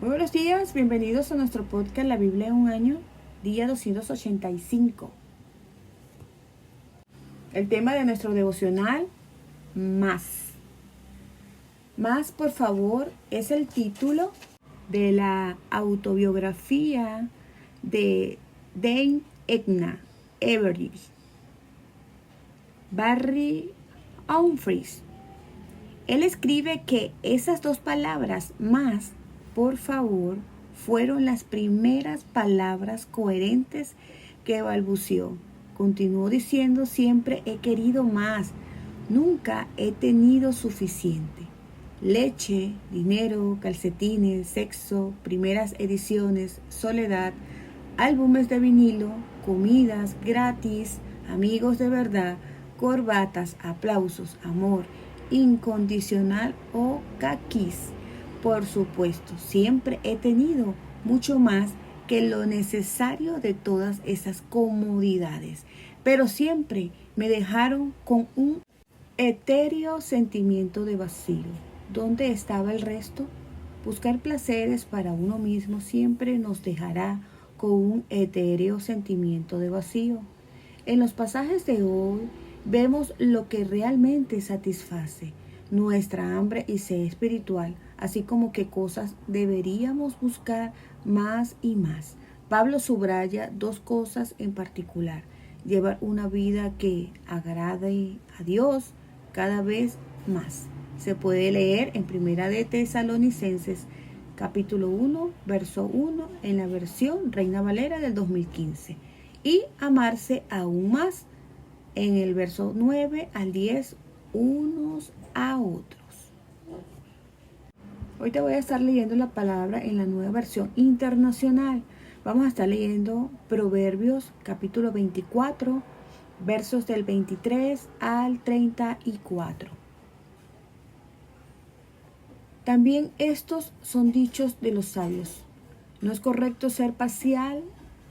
Muy buenos días, bienvenidos a nuestro podcast La Biblia en un año, día 285. El tema de nuestro devocional, más. Más, por favor, es el título de la autobiografía de Dane Edna Everett Barry Humphries. Él escribe que esas dos palabras, más, por favor, fueron las primeras palabras coherentes que balbuceó. Continuó diciendo: siempre he querido más, nunca he tenido suficiente. Leche, dinero, calcetines, sexo, primeras ediciones, soledad, álbumes de vinilo, comidas gratis, amigos de verdad, corbatas, aplausos, amor incondicional o caquis. Por supuesto, siempre he tenido mucho más que lo necesario de todas esas comodidades, pero siempre me dejaron con un etéreo sentimiento de vacío. ¿Dónde estaba el resto? Buscar placeres para uno mismo siempre nos dejará con un etéreo sentimiento de vacío. En los pasajes de hoy vemos lo que realmente satisface nuestra hambre y sed espiritual, así como qué cosas deberíamos buscar más y más. Pablo subraya dos cosas en particular: llevar una vida que agrade a Dios cada vez más. Se puede leer en Primera de Tesalonicenses capítulo 1, verso 1 en la versión Reina Valera del 2015, y amarse aún más en el verso 9 al 10 unos a otros. Hoy te voy a estar leyendo la palabra en la nueva versión internacional. Vamos a estar leyendo Proverbios capítulo 24, versos del 23 al 34. También estos son dichos de los sabios: no es correcto ser parcial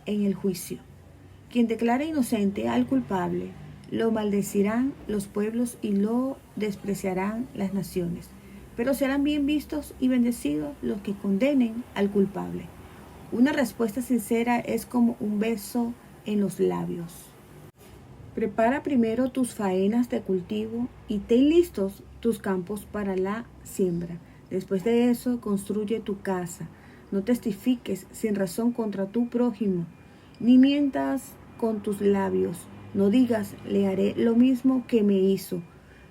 en el juicio. Quien declara inocente al culpable, lo maldecirán los pueblos y lo despreciarán las naciones. Pero serán bien vistos y bendecidos los que condenen al culpable. Una respuesta sincera es como un beso en los labios. Prepara primero tus faenas de cultivo y ten listos tus campos para la siembra. Después de eso, construye tu casa. No testifiques sin razón contra tu prójimo, ni mientas con tus labios. No digas: le haré lo mismo que me hizo,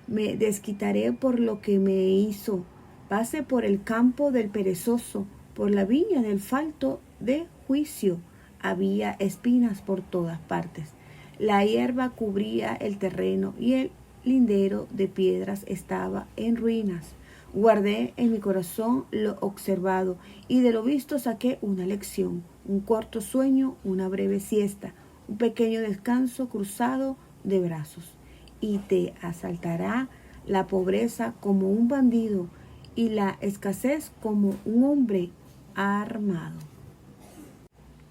me desquitaré por lo que me hizo. Pase por el campo del perezoso, por la viña del falto de juicio. Había espinas por todas partes. La hierba cubría el terreno y el lindero de piedras estaba en ruinas. Guardé en mi corazón lo observado y de lo visto saqué una lección: un corto sueño, una breve siesta, un pequeño descanso cruzado de brazos. Y te asaltará la pobreza como un bandido y la escasez como un hombre armado.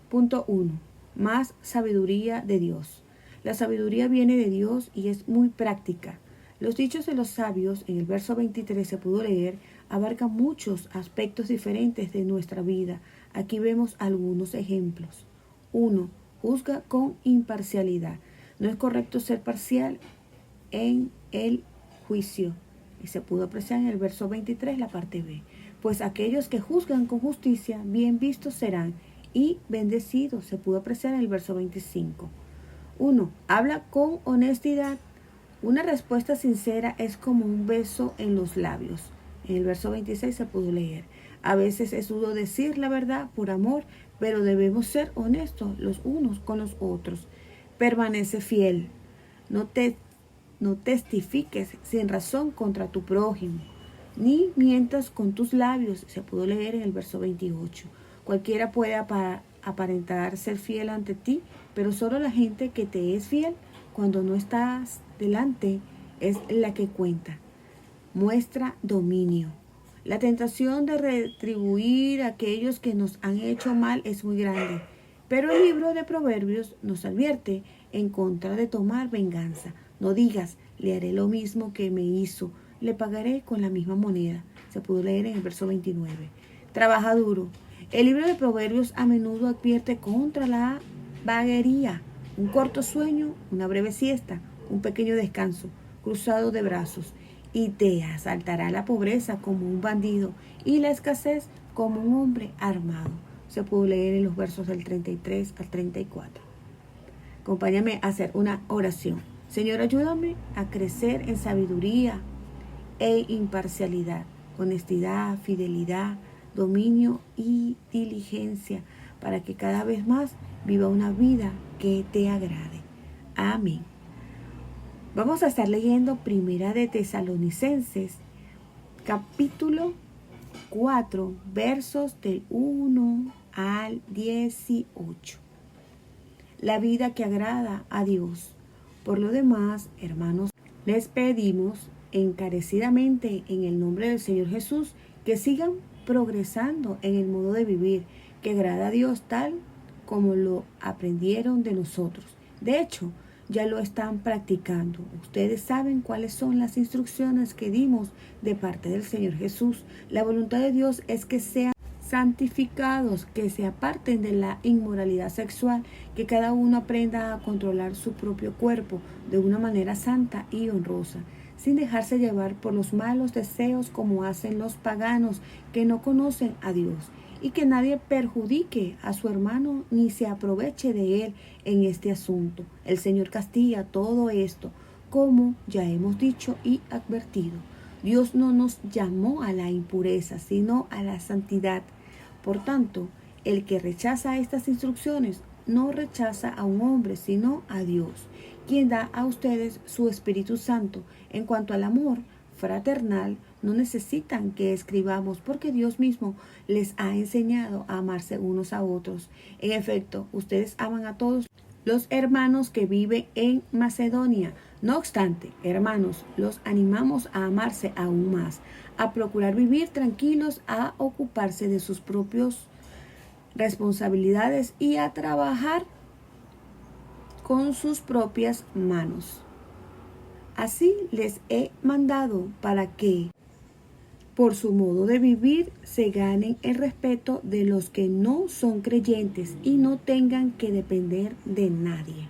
Punto 1. Más sabiduría de Dios. La sabiduría viene de Dios y es muy práctica. Los dichos de los sabios, en el verso 23 se pudo leer, abarcan muchos aspectos diferentes de nuestra vida. Aquí vemos algunos ejemplos. 1. Juzga con imparcialidad. No es correcto ser parcial en el juicio. Y se pudo apreciar en el verso 23, la parte B. Pues aquellos que juzgan con justicia, bien vistos serán y bendecidos. Se pudo apreciar en el verso 25. 1. Habla con honestidad. Una respuesta sincera es como un beso en los labios. En el verso 26 se pudo leer: a veces es duro decir la verdad por amor, pero debemos ser honestos los unos con los otros. Permanece fiel. No testifiques sin razón contra tu prójimo, ni mientas con tus labios. Se pudo leer en el verso 28. Cualquiera puede aparentar ser fiel ante ti, pero solo la gente que te es fiel cuando no estás delante es la que cuenta. Muestra dominio. La tentación de retribuir a aquellos que nos han hecho mal es muy grande, pero el libro de Proverbios nos advierte en contra de tomar venganza. No digas: le haré lo mismo que me hizo, le pagaré con la misma moneda. Se pudo leer en el verso 29. Trabaja duro. El libro de Proverbios a menudo advierte contra la vaguería. Un corto sueño, una breve siesta, un pequeño descanso, cruzado de brazos, y te asaltará la pobreza como un bandido y la escasez como un hombre armado. Se puede leer en los versos del 33 al 34. Acompáñame a hacer una oración. Señor, ayúdame a crecer en sabiduría e imparcialidad, honestidad, fidelidad, dominio y diligencia, para que cada vez más viva una vida que te agrade. Amén. Vamos a estar leyendo Primera de Tesalonicenses, capítulo 4, versos del 1 al 18. La vida que agrada a Dios. Por lo demás, hermanos, les pedimos encarecidamente en el nombre del Señor Jesús que sigan progresando en el modo de vivir que agrada a Dios, tal como lo aprendieron de nosotros. De hecho, ya lo están practicando. Ustedes saben cuáles son las instrucciones que dimos de parte del Señor Jesús. La voluntad de Dios es que sean santificados, que se aparten de la inmoralidad sexual, que cada uno aprenda a controlar su propio cuerpo de una manera santa y honrosa, sin dejarse llevar por los malos deseos como hacen los paganos que no conocen a Dios, y que nadie perjudique a su hermano ni se aproveche de él en este asunto. El Señor castiga todo esto, como ya hemos dicho y advertido. Dios no nos llamó a la impureza, sino a la santidad. Por tanto, el que rechaza estas instrucciones no rechaza a un hombre, sino a Dios, quien da a ustedes su Espíritu Santo. En cuanto al amor fraternal, no necesitan que escribamos, porque Dios mismo les ha enseñado a amarse unos a otros. En efecto, ustedes aman a todos los hermanos que viven en Macedonia. No obstante, hermanos, los animamos a amarse aún más, a procurar vivir tranquilos, a ocuparse de sus propias responsabilidades y a trabajar con sus propias manos. Así les he mandado, para que, por su modo de vivir, se ganen el respeto de los que no son creyentes y no tengan que depender de nadie.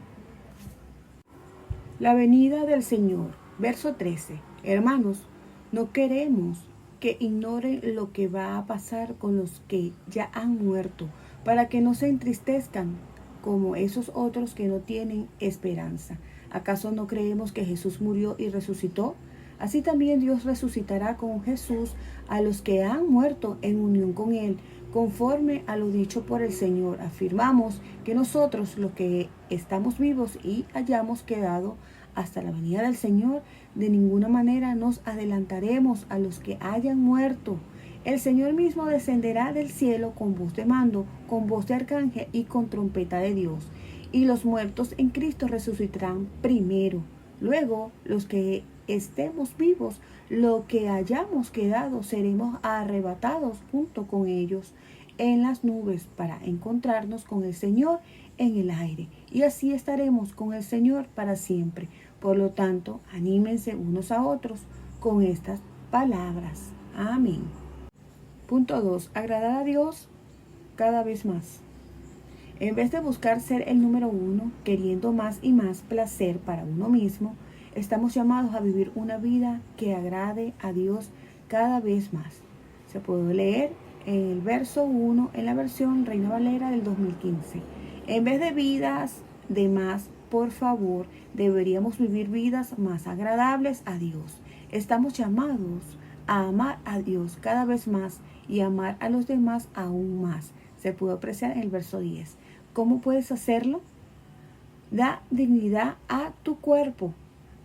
La venida del Señor. Verso 13. Hermanos, no queremos que ignoren lo que va a pasar con los que ya han muerto, para que no se entristezcan como esos otros que no tienen esperanza. ¿Acaso no creemos que Jesús murió y resucitó? Así también Dios resucitará con Jesús a los que han muerto en unión con Él, conforme a lo dicho por el Señor. Afirmamos que nosotros, los que estamos vivos y hayamos quedado hasta la venida del Señor, de ninguna manera nos adelantaremos a los que hayan muerto. El Señor mismo descenderá del cielo con voz de mando, con voz de arcángel y con trompeta de Dios. Y los muertos en Cristo resucitarán primero. Luego, los que estemos vivos, lo que hayamos quedado, seremos arrebatados junto con ellos en las nubes para encontrarnos con el Señor en el aire. Y así estaremos con el Señor para siempre. Por lo tanto, anímense unos a otros con estas palabras. Amén. Punto 2. Agradar a Dios cada vez más. En vez de buscar ser el número uno, queriendo más y más placer para uno mismo, estamos llamados a vivir una vida que agrade a Dios cada vez más. Se puede leer en el verso 1 en la versión Reina Valera del 2015. En vez de vidas de más, por favor, deberíamos vivir vidas más agradables a Dios. Estamos llamados a amar a Dios cada vez más y amar a los demás aún más. Se puede apreciar en el verso 10. ¿Cómo puedes hacerlo? Da dignidad a tu cuerpo.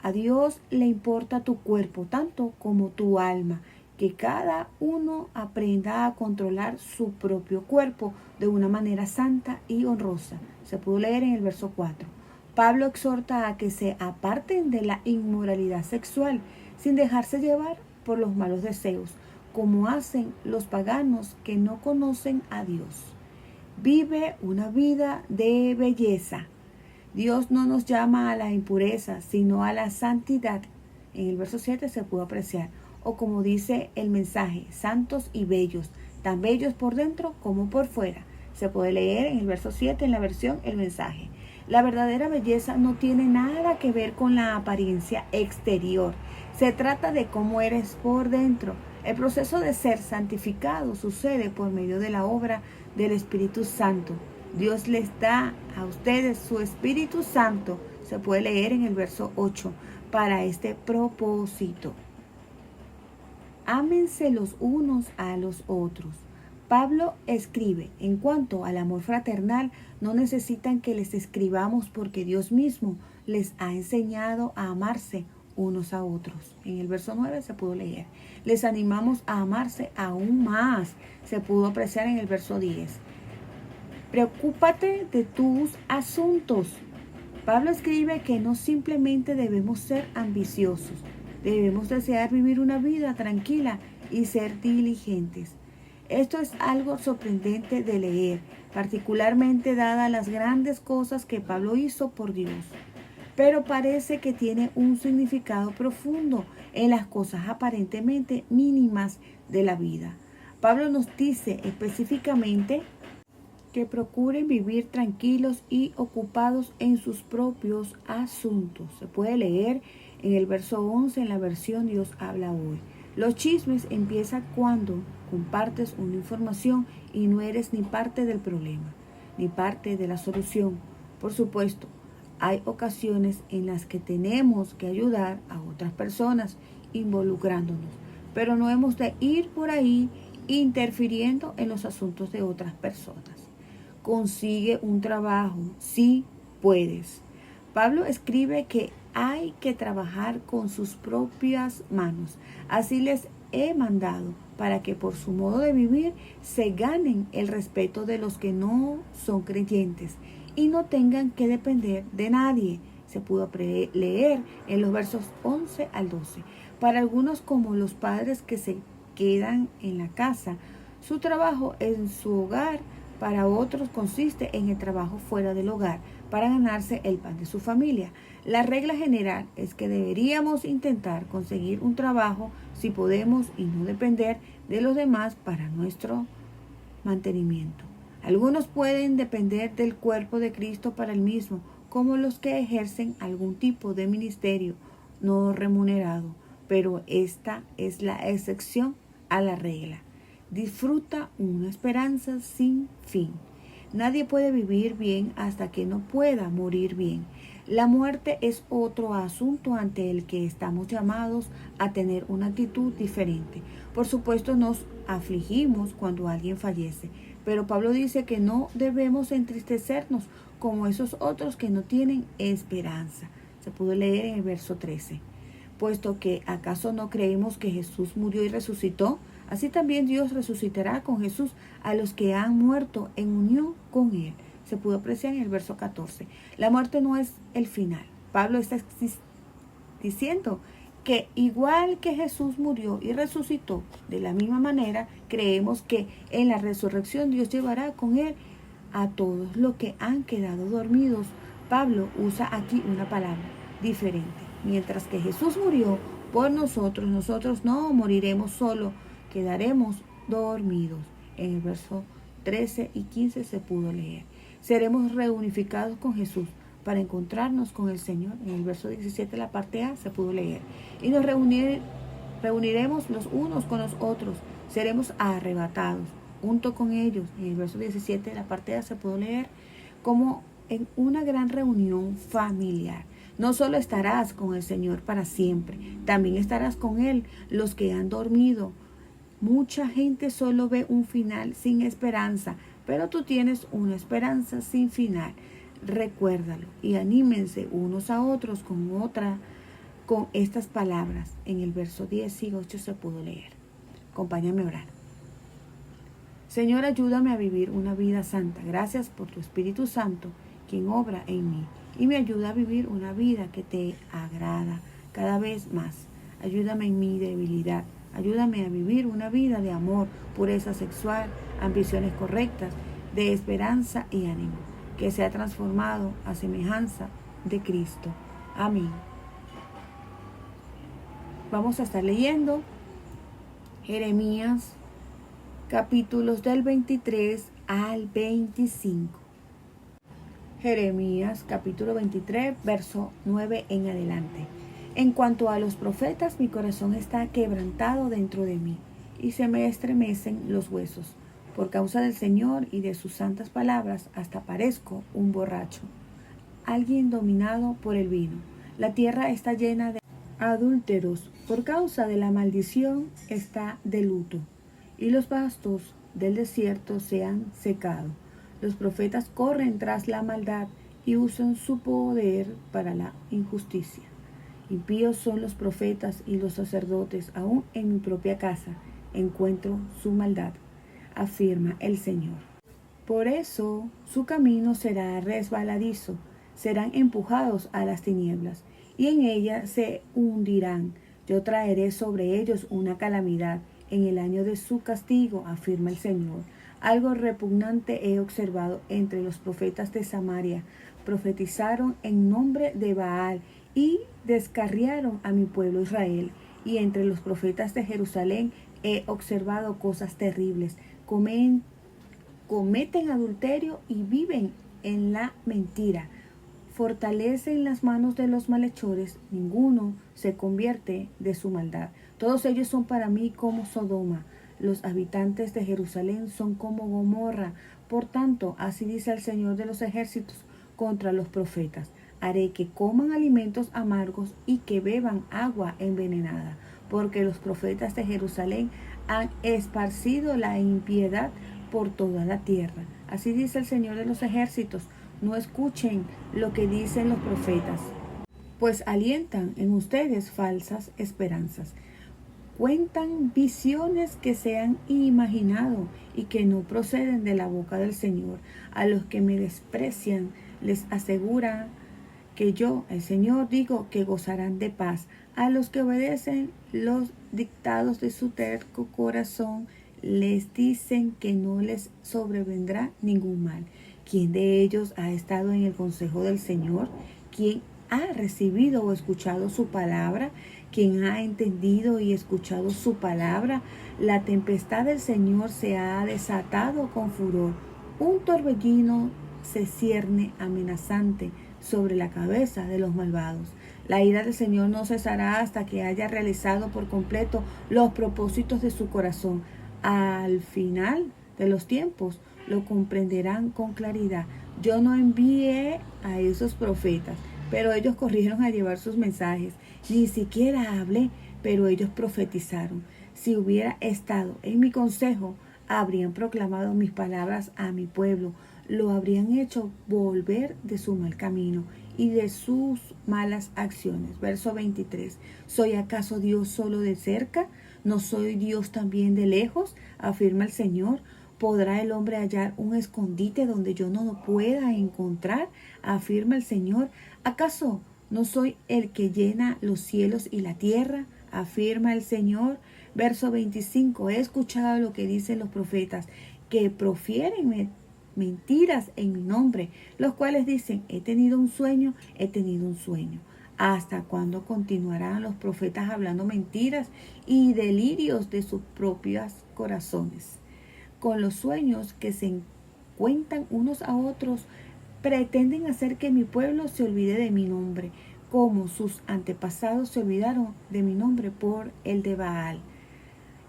A Dios le importa tu cuerpo tanto como tu alma. Que cada uno aprenda a controlar su propio cuerpo de una manera santa y honrosa. Se puede leer en el verso 4. Pablo exhorta a que se aparten de la inmoralidad sexual sin dejarse llevar por los malos deseos, como hacen los paganos que no conocen a Dios. Vive una vida de belleza. Dios no nos llama a la impureza, sino a la santidad. En el verso 7 se puede apreciar. O como dice el mensaje, santos y bellos. tan bellos por dentro como por fuera. Se puede leer en el verso 7 en la versión El Mensaje. La verdadera belleza no tiene nada que ver con la apariencia exterior. Se trata de cómo eres por dentro. El proceso de ser santificado sucede por medio de la obra del Espíritu Santo. Dios les da a ustedes su Espíritu Santo. Se puede leer en el verso 8 para este propósito. Ámense los unos a los otros. Pablo escribe, en cuanto al amor fraternal, no necesitan que les escribamos porque Dios mismo les ha enseñado a amarse unos a otros. En el verso 9 se pudo leer. Les animamos a amarse aún más. Se pudo apreciar en el verso 10. Preocúpate de tus asuntos. Pablo escribe que no simplemente debemos ser ambiciosos, debemos desear vivir una vida tranquila y ser diligentes. Esto es algo sorprendente de leer, particularmente dadas las grandes cosas que Pablo hizo por Dios. Pero parece que tiene un significado profundo en las cosas aparentemente mínimas de la vida. Pablo nos dice específicamente que procuren vivir tranquilos y ocupados en sus propios asuntos. Se puede leer en el verso 11 en la versión Dios habla hoy. Los chismes empiezan cuando compartes una información y no eres ni parte del problema, ni parte de la solución. Por supuesto, hay ocasiones en las que tenemos que ayudar a otras personas involucrándonos, pero no hemos de ir por ahí interfiriendo en los asuntos de otras personas. Consigue un trabajo, si puedes. Pablo escribe que hay que trabajar con sus propias manos. Así les he mandado para que por su modo de vivir se ganen el respeto de los que no son creyentes y no tengan que depender de nadie. Se pudo leer en los versos 11 al 12. Para algunos, como los padres que se quedan en la casa, su trabajo en su hogar. Para otros consiste en el trabajo fuera del hogar para ganarse el pan de su familia. La regla general es que deberíamos intentar conseguir un trabajo si podemos y no depender de los demás para nuestro mantenimiento. Algunos pueden depender del cuerpo de Cristo para el mismo, como los que ejercen algún tipo de ministerio no remunerado, pero esta es la excepción a la regla. Disfruta una esperanza sin fin. Nadie puede vivir bien hasta que no pueda morir bien. La muerte es otro asunto ante el que estamos llamados a tener una actitud diferente. Por supuesto, nos afligimos cuando alguien fallece, pero Pablo dice que no debemos entristecernos como esos otros que no tienen esperanza. Se pudo leer en el verso 13. Puesto que ¿acaso no creemos que Jesús murió y resucitó? Así también Dios resucitará con Jesús a los que han muerto en unión con Él. Se pudo apreciar en el verso 14. La muerte no es el final. Pablo está diciendo que igual que Jesús murió y resucitó, de la misma manera creemos que en la resurrección Dios llevará con Él a todos los que han quedado dormidos. Pablo usa aquí una palabra diferente. Mientras que Jesús murió por nosotros, nosotros no moriremos solo, quedaremos dormidos. En el verso 13 y 15 se pudo leer. Seremos reunificados con Jesús para encontrarnos con el Señor. En el verso 17, la parte A, se pudo leer. Y nos reuniremos los unos con los otros. Seremos arrebatados junto con ellos. En el verso 17, la parte A, se pudo leer como en una gran reunión familiar. No solo estarás con el Señor para siempre, también estarás con Él, los que han dormido. Mucha gente solo ve un final sin esperanza, pero tú tienes una esperanza sin final. Recuérdalo y anímense unos a otros con estas palabras. En el verso 10 y 8 se pudo leer. Acompáñame a orar. Señor, ayúdame a vivir una vida santa. Gracias por tu Espíritu Santo, quien obra en mí y me ayuda a vivir una vida que te agrada cada vez más. Ayúdame en mi debilidad. Ayúdame a vivir una vida de amor, pureza sexual, ambiciones correctas, de esperanza y ánimo, que sea transformado a semejanza de Cristo. Amén. Vamos a estar leyendo Jeremías capítulos del 23 al 25. Jeremías capítulo 23, verso 9 en adelante. En cuanto a los profetas, mi corazón está quebrantado dentro de mí, y se me estremecen los huesos. Por causa del Señor y de sus santas palabras, hasta parezco un borracho, alguien dominado por el vino. La tierra está llena de adúlteros, por causa de la maldición está de luto, y los pastos del desierto se han secado. Los profetas corren tras la maldad y usan su poder para la injusticia. Impíos son los profetas y los sacerdotes, aún en mi propia casa encuentro su maldad, afirma el Señor. Por eso su camino será resbaladizo, serán empujados a las tinieblas, y en ella se hundirán. Yo traeré sobre ellos una calamidad en el año de su castigo, afirma el Señor. Algo repugnante he observado entre los profetas de Samaria. Profetizaron en nombre de Baal y descarriaron a mi pueblo Israel. Y entre los profetas de Jerusalén he observado cosas terribles. Cometen adulterio y viven en la mentira. Fortalecen las manos de los malhechores, ninguno se convierte de su maldad. Todos ellos son para mí como Sodoma. Los habitantes de Jerusalén son como Gomorra. Por tanto, así dice el Señor de los ejércitos contra los profetas: haré que coman alimentos amargos y que beban agua envenenada, porque los profetas de Jerusalén han esparcido la impiedad por toda la tierra. Así dice el Señor de los ejércitos: no escuchen lo que dicen los profetas, pues alientan en ustedes falsas esperanzas. Cuentan visiones que se han imaginado y que no proceden de la boca del Señor. A los que me desprecian les asegura que yo, el Señor, digo que gozarán de paz. A los que obedecen los dictados de su terco corazón les dicen que no les sobrevendrá ningún mal. ¿Quién de ellos ha estado en el consejo del Señor? ¿Quién ha recibido o escuchado su palabra? ¿Quién ha entendido y escuchado su palabra? La tempestad del Señor se ha desatado con furor. Un torbellino se cierne amenazante sobre la cabeza de los malvados. La ira del Señor no cesará hasta que haya realizado por completo los propósitos de su corazón. Al final de los tiempos lo comprenderán con claridad. Yo no envié a esos profetas, pero ellos corrieron a llevar sus mensajes. Ni siquiera hablé, pero ellos profetizaron. Si hubiera estado en mi consejo, habrían proclamado mis palabras a mi pueblo. Lo habrían hecho volver de su mal camino y de sus malas acciones. Verso 23. ¿Soy acaso Dios solo de cerca? ¿No soy Dios también de lejos? Afirma el Señor. ¿Podrá el hombre hallar un escondite donde yo no lo pueda encontrar? Afirma el Señor. ¿Acaso no soy el que llena los cielos y la tierra? Afirma el Señor. Verso 25. He escuchado lo que dicen los profetas, que profieren mentiras en mi nombre, los cuales dicen: he tenido un sueño, he tenido un sueño. ¿Hasta cuándo continuarán los profetas hablando mentiras y delirios de sus propios corazones? Con los sueños que se cuentan unos a otros, pretenden hacer que mi pueblo se olvide de mi nombre, como sus antepasados se olvidaron de mi nombre por el de Baal.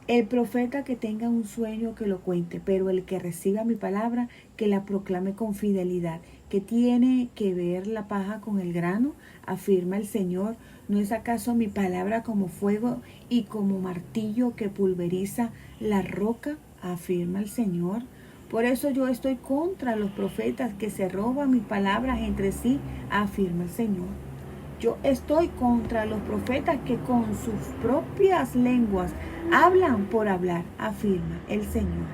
El profeta que tenga un sueño que lo cuente, pero el que reciba mi palabra que la proclame con fidelidad. ¿Qué tiene que ver la paja con el grano? Afirma el Señor. ¿No es acaso mi palabra como fuego y como martillo que pulveriza la roca? Afirma el Señor. Por eso yo estoy contra los profetas que se roban mis palabras entre sí, afirma el Señor. Yo estoy contra los profetas que con sus propias lenguas hablan por hablar, afirma el Señor.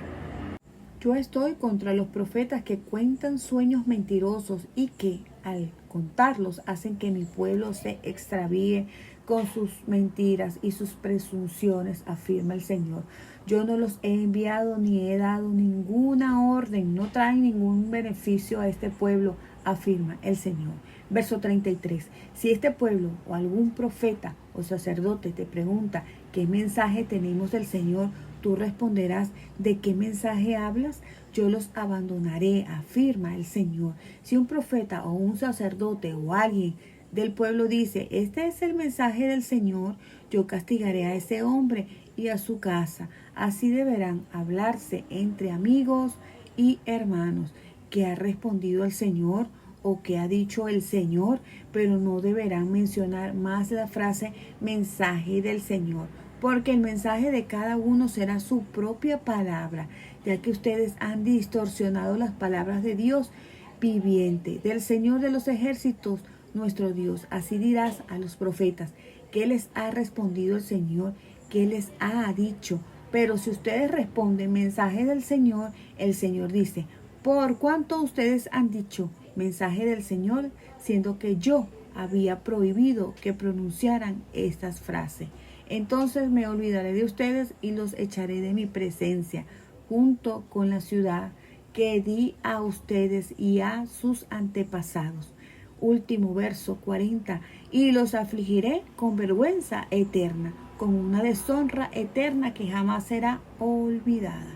Yo estoy contra los profetas que cuentan sueños mentirosos y que, al contarlos, hacen que mi pueblo se extravíe con sus mentiras y sus presunciones, afirma el Señor. Yo no los he enviado ni he dado ninguna orden, no traen ningún beneficio a este pueblo, afirma el Señor. Verso 33. Si este pueblo o algún profeta o sacerdote te pregunta qué mensaje tenemos del Señor, tú responderás, ¿de qué mensaje hablas? Yo los abandonaré, afirma el Señor. Si un profeta o un sacerdote o alguien del pueblo dice, este es el mensaje del Señor, yo castigaré a ese hombre y a su casa. Así deberán hablarse entre amigos y hermanos. ¿Qué ha respondido el Señor o qué ha dicho el Señor? Pero no deberán mencionar más la frase mensaje del Señor, porque el mensaje de cada uno será su propia palabra, ya que ustedes han distorsionado las palabras de Dios viviente, del Señor de los ejércitos, nuestro Dios. Así dirás a los profetas, ¿qué les ha respondido el Señor? ¿Qué les ha dicho? Pero si ustedes responden mensaje del Señor, el Señor dice, por cuanto ustedes han dicho mensaje del Señor, siendo que yo había prohibido que pronunciaran estas frases. Entonces me olvidaré de ustedes y los echaré de mi presencia, junto con la ciudad que di a ustedes y a sus antepasados. Último verso 40. Y los afligiré con vergüenza eterna, con una deshonra eterna que jamás será olvidada.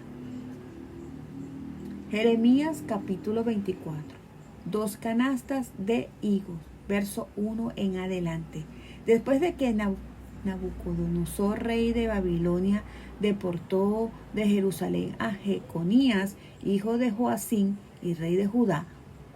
Jeremías capítulo 24. 2 canastas de higos, verso 1 en adelante. Después de que Nabucodonosor, rey de Babilonia, deportó de Jerusalén a Jeconías, hijo de Joacim y rey de Judá,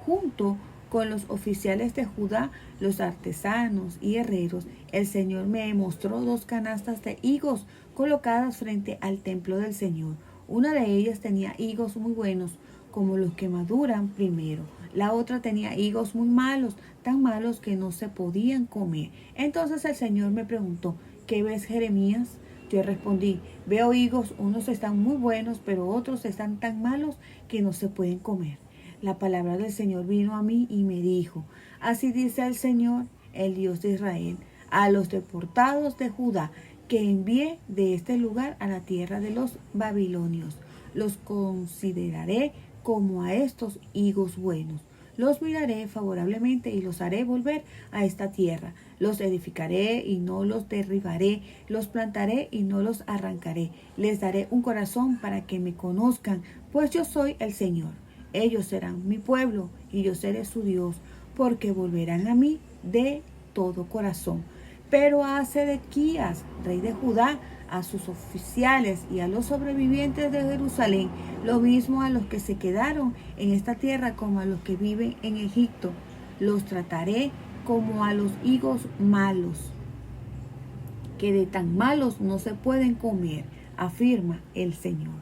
junto con los oficiales de Judá, los artesanos y herreros, el Señor me mostró 2 canastas de higos colocadas frente al templo del Señor. Una de ellas tenía higos muy buenos, como los que maduran primero. La otra tenía higos muy malos, tan malos que no se podían comer. Entonces el Señor me preguntó, ¿qué ves, Jeremías? Yo respondí, veo higos, unos están muy buenos, pero otros están tan malos que no se pueden comer. La palabra del Señor vino a mí y me dijo, así dice el Señor, el Dios de Israel, a los deportados de Judá, que envié de este lugar a la tierra de los babilonios. Los consideraré como a estos higos buenos. Los miraré favorablemente y los haré volver a esta tierra. Los edificaré y no los derribaré. Los plantaré y no los arrancaré. Les daré un corazón para que me conozcan, pues yo soy el Señor. Ellos serán mi pueblo y yo seré su Dios, porque volverán a mí de todo corazón. Pero a Sedequías, rey de Judá, a sus oficiales y a los sobrevivientes de Jerusalén, lo mismo a los que se quedaron en esta tierra como a los que viven en Egipto, los trataré como a los higos malos, que de tan malos no se pueden comer, afirma el Señor.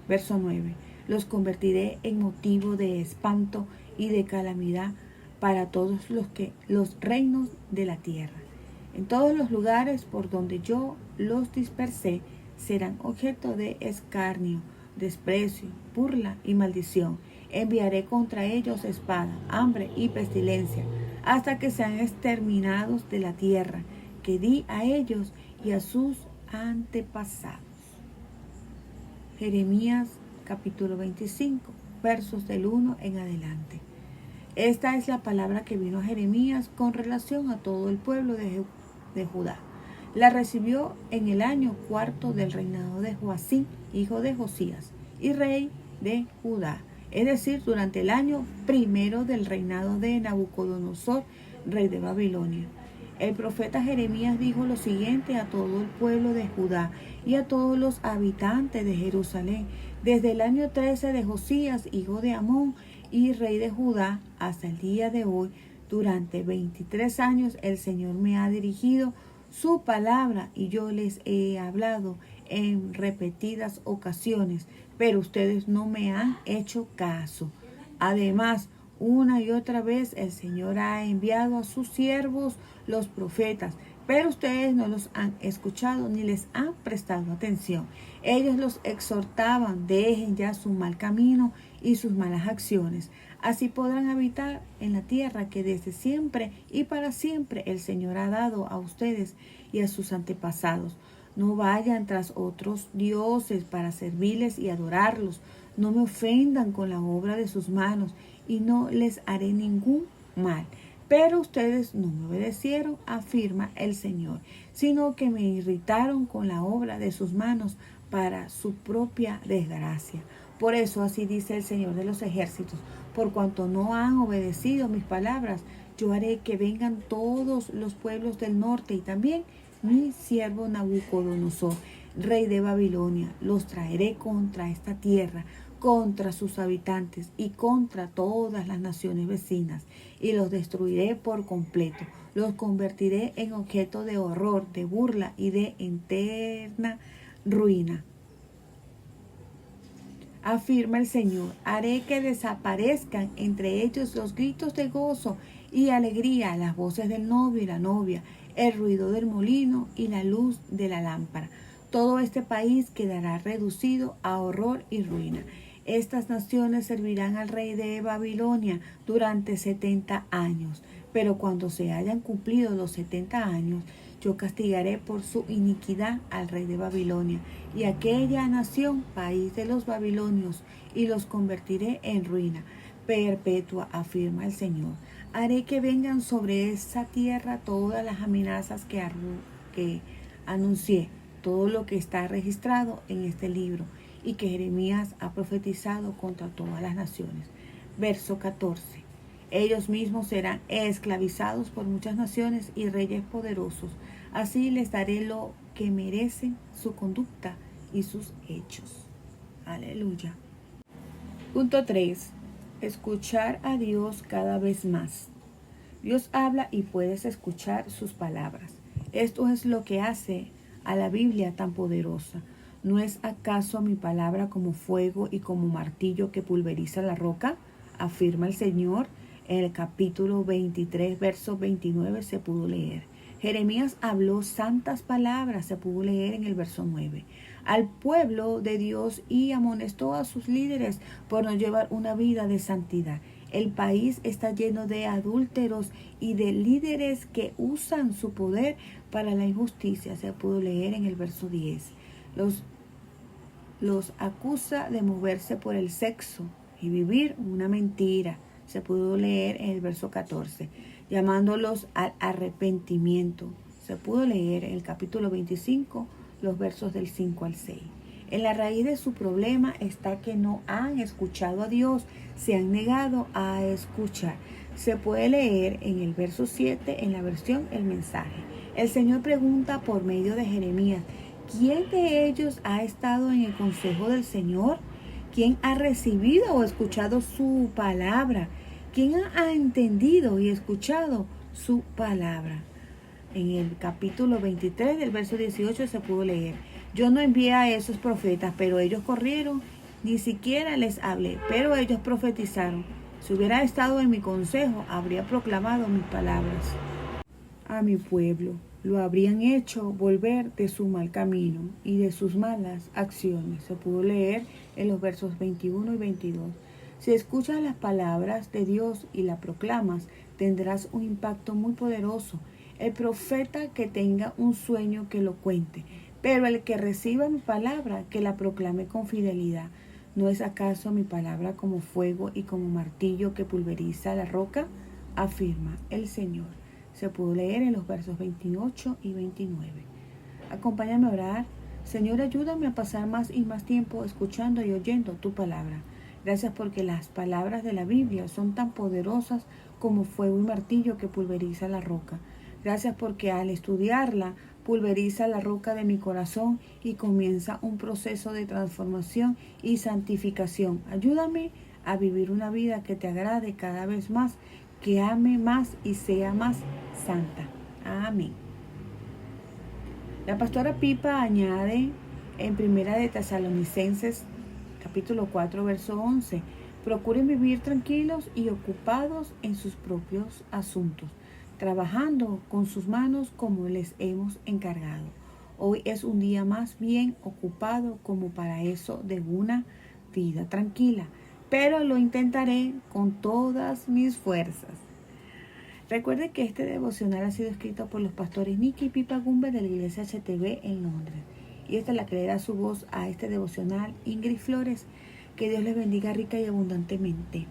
Verso 9. Los convertiré en motivo de espanto y de calamidad para todos los reinos de la tierra. En todos los lugares por donde yo los dispersé serán objeto de escarnio, desprecio, burla y maldición. Enviaré contra ellos espada, hambre y pestilencia, hasta que sean exterminados de la tierra que di a ellos y a sus antepasados. Jeremías capítulo 25, versos del 1 en adelante. Esta es la palabra que vino a Jeremías con relación a todo el pueblo de Judá. La recibió en el año 4 del reinado de Joacim, hijo de Josías, y rey de Judá, es decir, durante el año 1 del reinado de Nabucodonosor, rey de Babilonia. El profeta Jeremías dijo lo siguiente a todo el pueblo de Judá y a todos los habitantes de Jerusalén, desde el año 13 de Josías, hijo de Amón y rey de Judá, hasta el día de hoy. Durante 23 años el Señor me ha dirigido su palabra y yo les he hablado en repetidas ocasiones, pero ustedes no me han hecho caso. Además, una y otra vez el Señor ha enviado a sus siervos los profetas, pero ustedes no los han escuchado ni les han prestado atención. Ellos los exhortaban, dejen ya su mal camino y sus malas acciones. Así podrán habitar en la tierra que desde siempre y para siempre el Señor ha dado a ustedes y a sus antepasados. No vayan tras otros dioses para servirles y adorarlos. No me ofendan con la obra de sus manos y no les haré ningún mal. Pero ustedes no me obedecieron, afirma el Señor, sino que me irritaron con la obra de sus manos para su propia desgracia. Por eso así dice el Señor de los ejércitos: por cuanto no han obedecido mis palabras, yo haré que vengan todos los pueblos del norte y también mi siervo Nabucodonosor, rey de Babilonia. Los traeré contra esta tierra, contra sus habitantes y contra todas las naciones vecinas, y los destruiré por completo. Los convertiré en objeto de horror, de burla y de eterna ruina. Afirma el Señor: haré que desaparezcan entre ellos los gritos de gozo y alegría, las voces del novio y la novia, el ruido del molino y la luz de la lámpara. Todo este país quedará reducido a horror y ruina. Estas naciones servirán al rey de Babilonia durante 70 años. Pero cuando se hayan cumplido los 70 años, yo castigaré por su iniquidad al rey de Babilonia y aquella nación, país de los babilonios, y los convertiré en ruina perpetua, afirma el Señor. Haré que vengan sobre esa tierra todas las amenazas que anuncié, todo lo que está registrado en este libro y que Jeremías ha profetizado contra todas las naciones. Verso 14. Ellos mismos serán esclavizados por muchas naciones y reyes poderosos. Así les daré lo que merecen su conducta y sus hechos. Aleluya. Punto 3. Escuchar a Dios cada vez más. Dios habla y puedes escuchar sus palabras. Esto es lo que hace a la Biblia tan poderosa. ¿No es acaso mi palabra como fuego y como martillo que pulveriza la roca? Afirma el Señor. En el capítulo 23, verso 29 se pudo leer. Jeremías habló santas palabras, se pudo leer en el verso 9. Al pueblo de Dios y amonestó a sus líderes por no llevar una vida de santidad. El país está lleno de adúlteros y de líderes que usan su poder para la injusticia, se pudo leer en el verso 10. Los acusa de moverse por el sexo y vivir una mentira, se pudo leer en el verso 14, llamándolos al arrepentimiento. Se pudo leer en el capítulo 25, los versos del 5 al 6. En la raíz de su problema está que no han escuchado a Dios, se han negado a escuchar. Se puede leer en el verso 7 en la versión El Mensaje. El Señor pregunta por medio de Jeremías: ¿quién de ellos ha estado en el consejo del Señor? ¿Quién ha recibido o escuchado su palabra? ¿Quién ha entendido y escuchado su palabra? En el capítulo 23 del verso 18 se pudo leer: yo no envié a esos profetas, pero ellos corrieron, ni siquiera les hablé, pero ellos profetizaron. Si hubiera estado en mi consejo, habría proclamado mis palabras a mi pueblo. Lo habrían hecho volver de su mal camino y de sus malas acciones. Se pudo leer en los versos 21 y 22. Si escuchas las palabras de Dios y las proclamas, tendrás un impacto muy poderoso. El profeta que tenga un sueño, que lo cuente, pero el que reciba mi palabra, que la proclame con fidelidad. ¿No es acaso mi palabra como fuego y como martillo que pulveriza la roca? Afirma el Señor. Se pudo leer en los versos 28 y 29. Acompáñame a orar. Señor, ayúdame a pasar más y más tiempo escuchando y oyendo tu palabra. Gracias porque las palabras de la Biblia son tan poderosas como fuego y martillo que pulveriza la roca. Gracias porque al estudiarla pulveriza la roca de mi corazón y comienza un proceso de transformación y santificación. Ayúdame a vivir una vida que te agrade cada vez más, que ame más y sea más santa. Amén. La pastora Pipa añade en Primera de Tesalonicenses, capítulo 4, verso 11, procuren vivir tranquilos y ocupados en sus propios asuntos, trabajando con sus manos como les hemos encargado. Hoy es un día más bien ocupado como para eso de una vida tranquila, pero lo intentaré con todas mis fuerzas. Recuerde que este devocional ha sido escrito por los pastores Nicky y Pipa Gumber de la Iglesia HTV en Londres. Y esta es la que le da su voz a este devocional, Ingrid Flores. Que Dios les bendiga rica y abundantemente.